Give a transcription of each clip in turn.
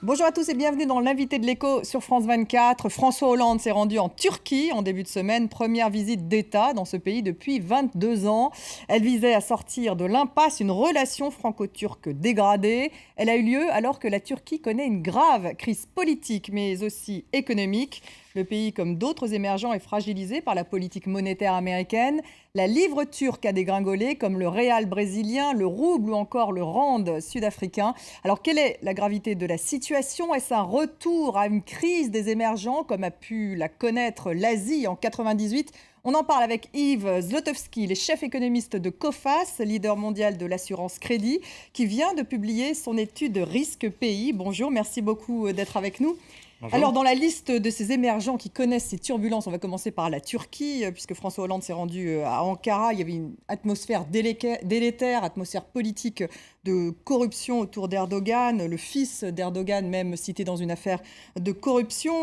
Bonjour à tous et bienvenue dans l'invité de l'écho sur France 24. François Hollande s'est rendu en Turquie en début de semaine, première visite d'État dans ce pays depuis 22 ans. Elle visait à sortir de l'impasse une relation franco-turque dégradée. Elle a eu lieu alors que la Turquie connaît une grave crise politique mais aussi économique. Le pays, comme d'autres émergents, est fragilisé par la politique monétaire américaine. La livre turque a dégringolé, comme le réal brésilien, le rouble ou encore le rand sud-africain. Alors, quelle est la gravité de la situation? Est-ce un retour à une crise des émergents, comme a pu la connaître l'Asie en 98? On en parle avec Yves Zlotowski, le chef économiste de Coface, leader mondial de l'assurance crédit, qui vient de publier son étude risque pays. Bonjour, merci beaucoup d'être avec nous. Bonjour. Alors, dans la liste de ces émergents qui connaissent ces turbulences, on va commencer par la Turquie, puisque François Hollande s'est rendu à Ankara. Il y avait une atmosphère délétère, atmosphère politique de corruption autour d'Erdogan. Le fils d'Erdogan, même cité dans une affaire de corruption.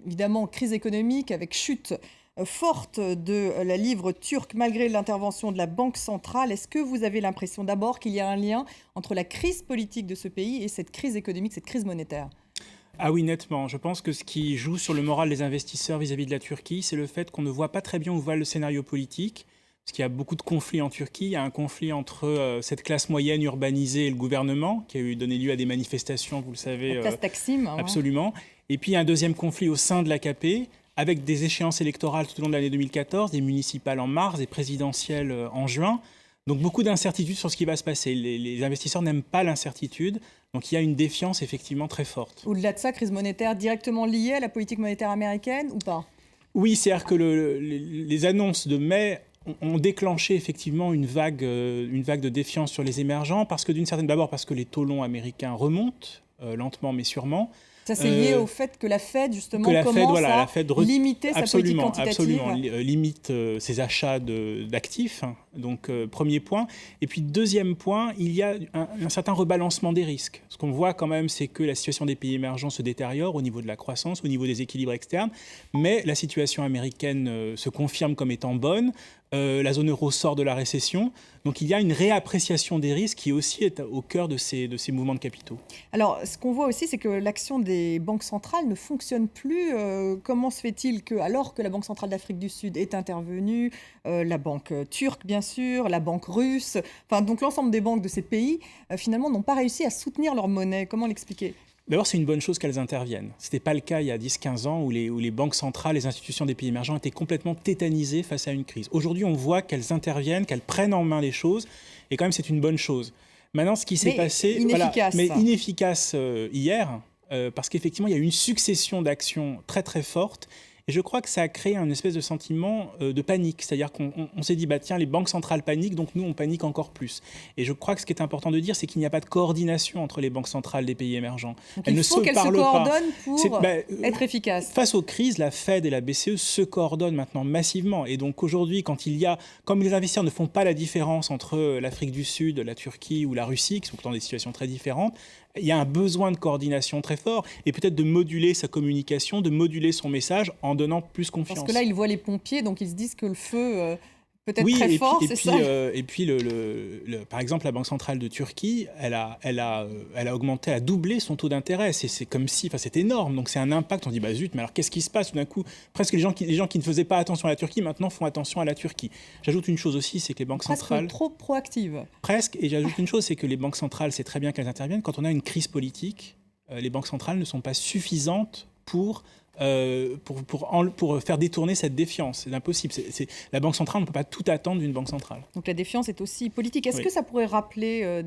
Évidemment, crise économique avec chute forte de la livre turque malgré l'intervention de la Banque centrale. Est-ce que vous avez l'impression d'abord qu'il y a un lien entre la crise politique de ce pays et cette crise économique, cette crise monétaire ? Ah oui, nettement. Je pense que ce qui joue sur le moral des investisseurs vis-à-vis de la Turquie, c'est le fait qu'on ne voit pas très bien où va le scénario politique. Parce qu'il y a beaucoup de conflits en Turquie. Il y a un conflit entre cette classe moyenne urbanisée et le gouvernement, qui a donné lieu à des manifestations, vous le savez. La classe Taksim. Absolument. Et puis il y a un deuxième conflit au sein de l'AKP, avec des échéances électorales tout au long de l'année 2014, des municipales en mars, des présidentielles en juin. Donc beaucoup d'incertitudes sur ce qui va se passer. Les investisseurs n'aiment pas l'incertitude. Donc il y a une défiance effectivement très forte. Au-delà de ça, crise monétaire directement liée à la politique monétaire américaine ou pas? Oui, c'est-à-dire que les annonces de mai ont déclenché effectivement une vague de défiance sur les émergents, parce que d'abord parce que les taux longs américains remontent, lentement mais sûrement. Ça, c'est lié au fait que la Fed, justement, commence à limiter sa politique quantitative. Absolument, limite ses achats d'actifs. Donc, premier point. Et puis, deuxième point, il y a un certain rebalancement des risques. Ce qu'on voit quand même, c'est que la situation des pays émergents se détériore au niveau de la croissance, au niveau des équilibres externes. Mais la situation américaine se confirme comme étant bonne. La zone euro sort de la récession. Donc il y a une réappréciation des risques qui aussi est au cœur de ces mouvements de capitaux. Alors, ce qu'on voit aussi, c'est que l'action des banques centrales ne fonctionne plus. Comment se fait-il que, alors que la Banque centrale d'Afrique du Sud est intervenue, la banque turque, bien sûr, la banque russe, enfin, donc l'ensemble des banques de ces pays, finalement, n'ont pas réussi à soutenir leur monnaie? Comment l'expliquer? D'abord, c'est une bonne chose qu'elles interviennent. Ce n'était pas le cas il y a 10-15 ans où les banques centrales, les institutions des pays émergents étaient complètement tétanisées face à une crise. Aujourd'hui, on voit qu'elles interviennent, qu'elles prennent en main les choses, et quand même, c'est une bonne chose. Maintenant, ce qui s'est passé... Inefficace. Mais inefficace hier, parce qu'effectivement, il y a eu une succession d'actions très très fortes. Et je crois que ça a créé un espèce de sentiment de panique. C'est-à-dire qu'on s'est dit, bah, tiens, les banques centrales paniquent, donc nous, on panique encore plus. Et je crois que ce qui est important de dire, c'est qu'il n'y a pas de coordination entre les banques centrales des pays émergents. Donc il faut qu'elles se coordonnent pour être efficaces. Face aux crises, la Fed et la BCE se coordonnent maintenant massivement. Et donc aujourd'hui, comme les investisseurs ne font pas la différence entre l'Afrique du Sud, la Turquie ou la Russie, qui sont pourtant des situations très différentes, il y a un besoin de coordination très fort et peut-être de moduler sa communication, de moduler son message en donnant plus confiance. Parce que là, ils voient les pompiers, donc ils se disent que le feu peut être très fort, c'est ça? Et puis, par exemple, la Banque centrale de Turquie, elle a augmenté, elle a doublé son taux d'intérêt. C'est comme si, c'est énorme. Donc c'est un impact. On dit, bah zut, mais alors qu'est-ce qui se passe tout d'un coup? Presque les gens qui ne faisaient pas attention à la Turquie, maintenant font attention à la Turquie. J'ajoute une chose aussi, c'est que les banques centrales... trop proactives. Presque. Et j'ajoute une chose, c'est que les banques centrales, c'est très bien qu'elles interviennent. Quand on a une crise politique, les banques centrales ne sont pas suffisantes pour faire détourner cette défiance. C'est impossible. La Banque centrale, on ne peut pas tout attendre d'une banque centrale. Donc la défiance est aussi politique. Est-ce que ça pourrait rappeler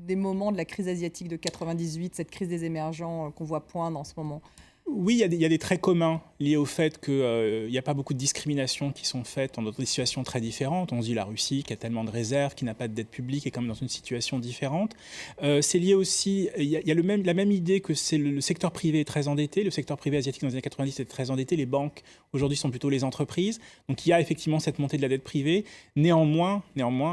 des moments de la crise asiatique de 98, cette crise des émergents qu'on voit poindre en ce moment? Oui, il y a des traits communs liés au fait qu'il n'y a pas beaucoup de discriminations qui sont faites dans des situations très différentes. On se dit la Russie qui a tellement de réserves, qui n'a pas de dette publique, est quand même dans une situation différente. C'est lié aussi, il y a la même idée que le secteur privé est très endetté. Le secteur privé asiatique dans les années 90 est très endetté. Les banques aujourd'hui sont plutôt les entreprises. Donc il y a effectivement cette montée de la dette privée. Néanmoins,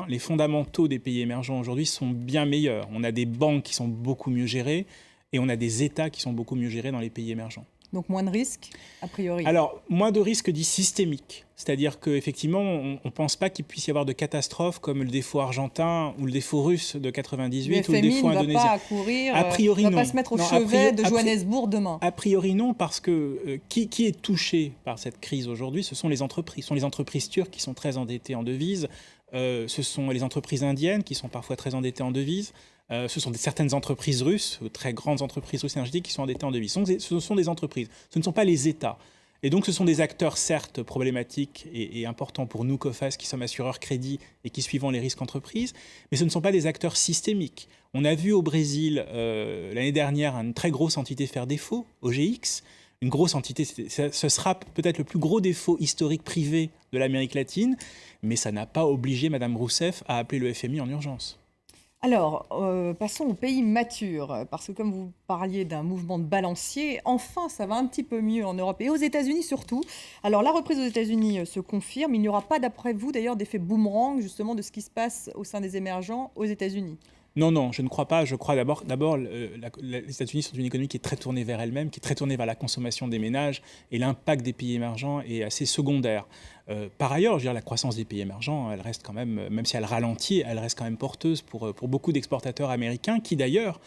les fondamentaux des pays émergents aujourd'hui sont bien meilleurs. On a des banques qui sont beaucoup mieux gérées. Et on a des États qui sont beaucoup mieux gérés dans les pays émergents. Donc moins de risques, a priori. Alors, moins de risques dits systémiques. C'est-à-dire qu'effectivement, on ne pense pas qu'il puisse y avoir de catastrophes comme le défaut argentin ou le défaut russe de 98 ou le défaut indonésien. Le FMI ne va pas accourir, a priori, ne non. va pas se mettre au chevet de Johannesburg demain. A priori non, parce que qui est touché par cette crise aujourd'hui, ce sont les entreprises. Ce sont les entreprises turques qui sont très endettées en devises. Ce sont les entreprises indiennes qui sont parfois très endettées en devises. Ce sont certaines entreprises russes, très grandes entreprises russes énergétiques qui sont endettées en devises. Ce sont des entreprises, ce ne sont pas les États. Et donc ce sont des acteurs certes problématiques et importants pour nous, Coface, qui sommes assureurs crédit et qui suivons les risques entreprises, mais ce ne sont pas des acteurs systémiques. On a vu au Brésil l'année dernière une très grosse entité faire défaut, OGX. Une grosse entité, ce sera peut-être le plus gros défaut historique privé de l'Amérique latine, mais ça n'a pas obligé Mme Rousseff à appeler le FMI en urgence. Alors, passons aux pays matures, parce que comme vous parliez d'un mouvement de balancier, enfin, ça va un petit peu mieux en Europe et aux États-Unis surtout. Alors, la reprise aux États-Unis se confirme. Il n'y aura pas, d'après vous, d'ailleurs, d'effet boomerang, justement, de ce qui se passe au sein des émergents aux États-Unis? Non, je ne crois pas. Je crois d'abord les États-Unis sont une économie qui est très tournée vers elle-même, qui est très tournée vers la consommation des ménages, et l'impact des pays émergents est assez secondaire. Par ailleurs, je veux dire, la croissance des pays émergents, elle reste quand même si elle ralentit, elle reste quand même porteuse pour beaucoup d'exportateurs américains qui d'ailleurs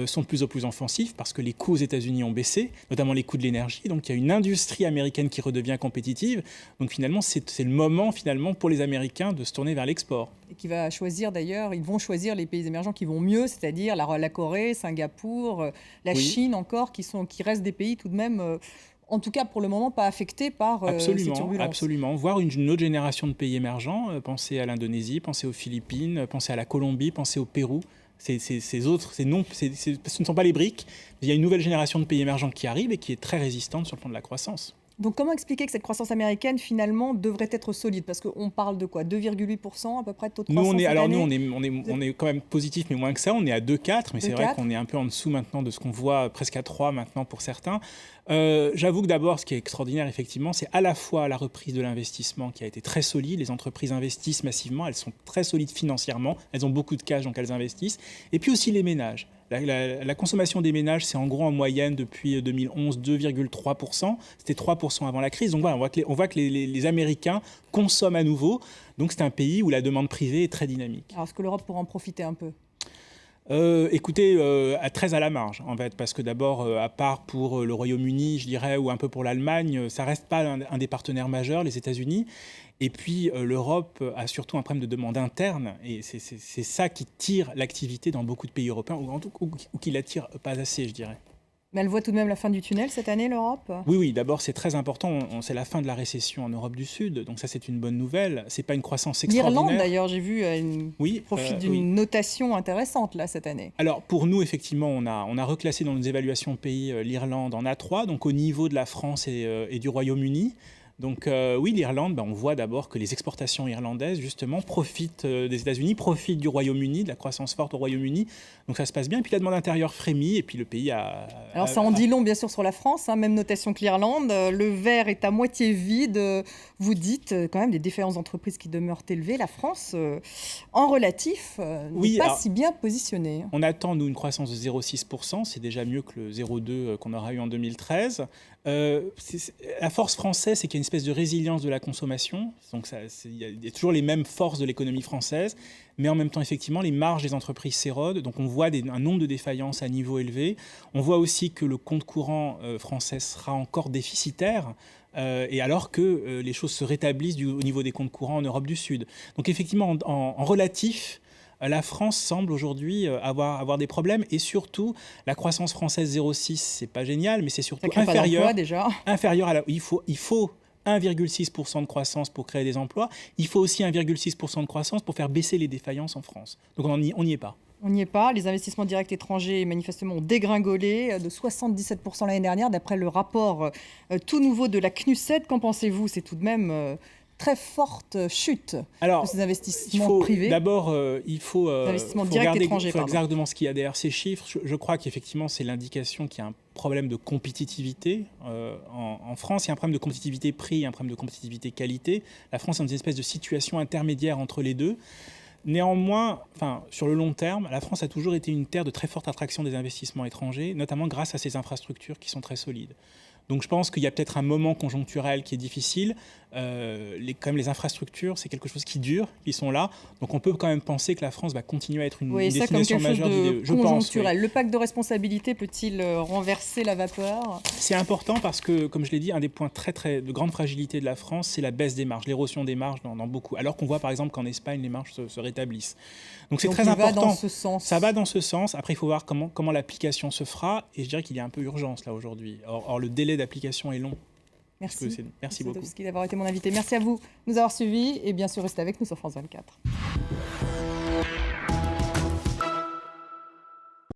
sont de plus en plus offensifs parce que les coûts aux États-Unis ont baissé, notamment les coûts de l'énergie. Donc il y a une industrie américaine qui redevient compétitive. Donc finalement, c'est le moment finalement pour les Américains de se tourner vers l'export. Et qui va choisir d'ailleurs, ils vont choisir les pays émergents qui vont mieux, c'est-à-dire la Corée, Singapour, la Chine encore, qui restent des pays tout de même, en tout cas pour le moment, pas affectés par ces turbulences. Absolument. Voir une autre génération de pays émergents, pensez à l'Indonésie, pensez aux Philippines, pensez à la Colombie, pensez au Pérou. Ce ne sont pas les briques. Il y a une nouvelle génération de pays émergents qui arrive et qui est très résistante sur le plan de la croissance. Donc comment expliquer que cette croissance américaine, finalement, devrait être solide? Parce qu'on parle de quoi? 2,8% à peu près de taux de croissance cette année? Nous, on est quand même positif, mais moins que ça. On est à 2,4, mais c'est vrai qu'on est un peu en dessous maintenant de ce qu'on voit, presque à 3 maintenant pour certains. J'avoue que d'abord, ce qui est extraordinaire, effectivement, c'est à la fois la reprise de l'investissement qui a été très solide. Les entreprises investissent massivement, elles sont très solides financièrement, elles ont beaucoup de cash, donc elles investissent. Et puis aussi les ménages. La consommation des ménages, c'est en gros en moyenne depuis 2011 2,3%. C'était 3% avant la crise. Donc voilà, on voit que les Américains consomment à nouveau. Donc c'est un pays où la demande privée est très dynamique. Alors est-ce que l'Europe pourra en profiter un peu? Écoutez, très à la marge, en fait, parce que d'abord, à part pour le Royaume-Uni, je dirais, ou un peu pour l'Allemagne, ça reste pas un des partenaires majeurs, les États-Unis. Et puis, l'Europe a surtout un problème de demande interne, et c'est ça qui tire l'activité dans beaucoup de pays européens, ou qui l'attire pas assez, je dirais. Mais elle voit tout de même la fin du tunnel cette année, l'Europe? Oui, d'abord c'est très important, c'est la fin de la récession en Europe du Sud, donc ça c'est une bonne nouvelle, c'est pas une croissance extraordinaire. L'Irlande d'ailleurs, j'ai vu, profite d'une notation intéressante là cette année. Alors pour nous effectivement, on a reclassé dans nos évaluations pays l'Irlande en A3, donc au niveau de la France et du Royaume-Uni. Donc oui, l'Irlande, on voit d'abord que les exportations irlandaises, justement, profitent des États-Unis, profitent du Royaume-Uni, de la croissance forte au Royaume-Uni. Donc ça se passe bien. Et puis la demande intérieure frémit, et puis le pays a... Alors ça en dit long, bien sûr, sur la France, même notation que l'Irlande. Le verre est à moitié vide. Vous dites quand même des différences d'entreprises qui demeurent élevées. La France, en relatif, n'est pas si bien positionnée. On attend, nous, une croissance de 0,6%. C'est déjà mieux que le 0,2% qu'on aura eu en 2013. La force française, c'est qu'il y a une espèce de résilience de la consommation. Donc il y a toujours les mêmes forces de l'économie française, mais en même temps, effectivement, les marges des entreprises s'érodent. Donc on voit un nombre de défaillances à niveau élevé. On voit aussi que le compte courant français sera encore déficitaire, et alors que les choses se rétablissent au niveau des comptes courants en Europe du Sud. Donc effectivement, en relatif, la France semble aujourd'hui avoir des problèmes, et surtout la croissance française 0,6, c'est pas génial, mais c'est surtout inférieur à la... Il faut 1,6% de croissance pour créer des emplois. Il faut aussi 1,6% de croissance pour faire baisser les défaillances en France. Donc on n'y est pas. On n'y est pas. Les investissements directs étrangers, manifestement, ont dégringolé de 77% l'année dernière, d'après le rapport tout nouveau de la CNUSED. Qu'en pensez-vous? C'est tout de même... très forte chute de ces investissements privés. D'abord, il faut regarder exactement ce qu'il y a derrière ces chiffres. Je crois qu'effectivement, c'est l'indication qu'il y a un problème de compétitivité en France. Il y a un problème de compétitivité prix, un problème de compétitivité qualité. La France est dans une espèce de situation intermédiaire entre les deux. Néanmoins, sur le long terme, la France a toujours été une terre de très forte attraction des investissements étrangers, notamment grâce à ses infrastructures qui sont très solides. Donc je pense qu'il y a peut-être un moment conjoncturel qui est difficile. Quand même les infrastructures, c'est quelque chose qui dure, qui sont là. Donc on peut quand même penser que la France va continuer à être une destination majeure de vidéo. Je pense, conjoncturel. Oui. Le pacte de responsabilité peut-il renverser la vapeur ? C'est important parce que, comme je l'ai dit, un des points de grande fragilité de la France, c'est la baisse des marges, l'érosion des marges dans beaucoup. Alors qu'on voit par exemple qu'en Espagne, les marges se rétablissent. Donc c'est très important. Va dans ce sens. Ça va dans ce sens. Après, il faut voir comment l'application se fera. Et je dirais qu'il y a un peu urgence là aujourd'hui. Or le délai d'application est long. Merci. Merci beaucoup d'avoir été mon invité. Merci à vous de nous avoir suivis et bien sûr restez avec nous sur France 24.